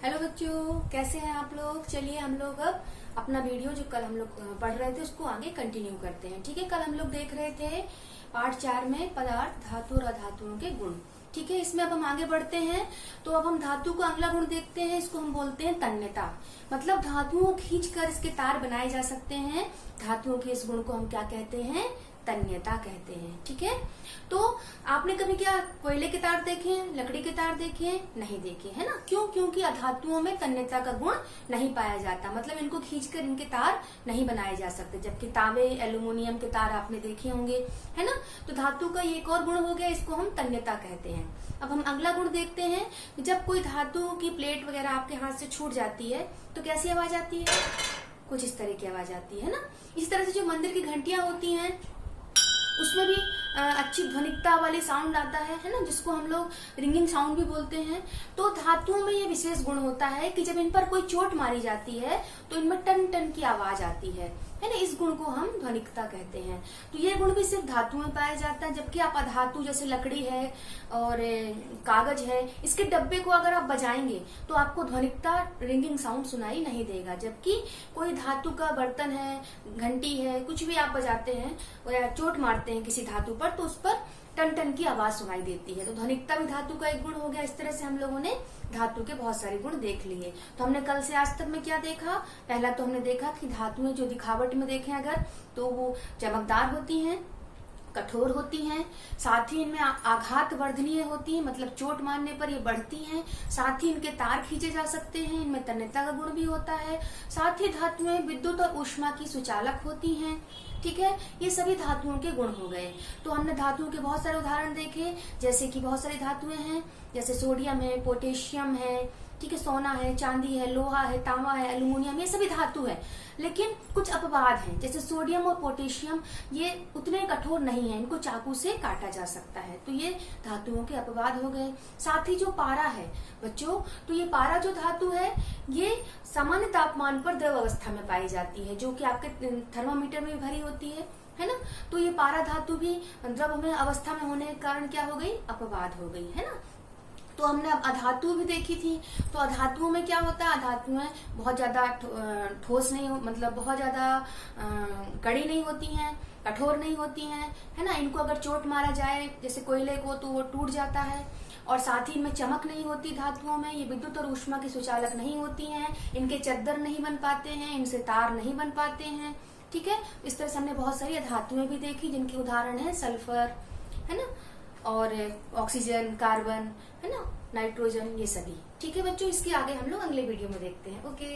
Hello बच्चों, कैसे हैं आप लोग। चलिए हम लोग अब अपना वीडियो जो कल हम लोग पढ़ रहे थे उसको आगे कंटिन्यू करते हैं। ठीक है, कल हम लोग देख रहे थे पार्ट 4 में पदार्थ, धातु और अधातुओं के गुण। ठीक है, इसमें अब हम आगे बढ़ते हैं। तो अब हम धातु का अगला गुण देखते हैं, इसको हम बोलते हैं तन्यता। मतलब धातुओं को खींचकर इसके तार बनाए जा सकते हैं। धातुओं के इस गुण को हम क्या कहते हैं? तन्यता कहते हैं। ठीक है, तो आपने कभी क्या कोयले के तार देखे हैं, लकड़ी के तार देखे हैं? नहीं देखे, है ना। क्यों? क्योंकि अधातुओं में तन्यता का गुण नहीं पाया जाता, मतलब इनको खींचकर इनके तार नहीं बनाए जा सकते। जबकि तांबे, एल्यूमिनियम के तार आपने देखे होंगे, है ना। तो धातु का एक और गुण हो गया, इसको हम तन्यता कहते हैं। अब हम अगला गुण देखते हैं। जब कोई धातु की प्लेट वगैरह आपके हाथ से छूट जाती है तो कैसी आवाज आती है? कुछ इस तरह की आवाज आती है ना। इस तरह से जो मंदिर की घंटियां होती हैं उसमें भी अच्छी ध्वनिकता वाली साउंड आता है ना, जिसको हम लोग रिंगिंग साउंड भी बोलते हैं। तो धातुओं में ये विशेष गुण होता है कि जब इन पर कोई चोट मारी जाती है तो इनमें टन टन की आवाज आती है ना। इस गुण को हम ध्वनिकता कहते हैं। तो ये गुण भी सिर्फ धातु में पाया जाता है। जबकि आप अधातु जैसे लकड़ी है और कागज है, इसके डब्बे को अगर आप बजाएंगे तो आपको ध्वनिकता, रिंगिंग साउंड सुनाई नहीं देगा। जबकि कोई धातु का बर्तन है, घंटी है, कुछ भी आप बजाते हैं या चोट मारते हैं किसी धातु पर तो उस पर टन टन की आवाज सुनाई देती है। तो ध्वनिकता भी धातु का एक गुण हो गया। इस तरह से हम लोगों ने धातु के बहुत सारे गुण देख लिए। तो हमने कल से आज तक में क्या देखा? पहला तो हमने देखा कि धातुएं जो दिखावट में देखें अगर, तो वो चमकदार होती हैं, कठोर होती हैं, साथ ही इनमें आघात वर्धनीय होती हैं, मतलब चोट मारने पर ये बढ़ती हैं। साथ ही इनके तार खींचे जा सकते हैं, इनमें तन्यता का गुण भी होता है। साथ ही धातुएं विद्युत और ऊष्मा की सुचालक होती हैं। ठीक है, ये सभी धातुओं के गुण हो गए। तो हमने धातुओं के बहुत सारे उदाहरण देखे, जैसे कि बहुत सारी धातुएं हैं, जैसे सोडियम है, पोटेशियम है, ठीक है, सोना है, चांदी है, लोहा है, तांबा है, एल्यूमिनियम, ये सभी धातु है। लेकिन कुछ अपवाद हैं, जैसे सोडियम और पोटेशियम ये उतने कठोर नहीं है, इनको चाकू से काटा जा सकता है। तो ये धातुओं के अपवाद हो गए। साथ ही जो पारा है बच्चों, तो ये पारा जो धातु है ये सामान्य तापमान पर द्रव अवस्था में पाई जाती है, जो कि आपके थर्मामीटर में भी भरी होती है ना। तो ये पारा धातु भी द्रव में अवस्था में होने के कारण क्या हो गई? अपवाद हो गई, है ना। तो हमने अब अधातु भी देखी थी। तो अधातुओं में क्या होता है? अधातुएं बहुत ज्यादा ठोस नहीं हो, मतलब बहुत ज्यादा कड़ी नहीं होती हैं, कठोर नहीं होती हैं, है ना। इनको अगर चोट मारा जाए जैसे कोयले को तो वो टूट जाता है। और साथ ही इनमें चमक नहीं होती धातुओं में, ये विद्युत और ऊष्मा की सुचालक नहीं होती हैं, इनके चद्दर नहीं बन पाते हैं, इनसे तार नहीं बन पाते हैं। ठीक है, इस तरह से हमने बहुत सारी धातुएं भी देखी जिनके उदाहरण है सल्फर, है ना, और ऑक्सीजन, कार्बन, है ना, नाइट्रोजन, ये सभी। ठीक है बच्चों, इसके आगे हम लोग अगले वीडियो में देखते हैं। ओके।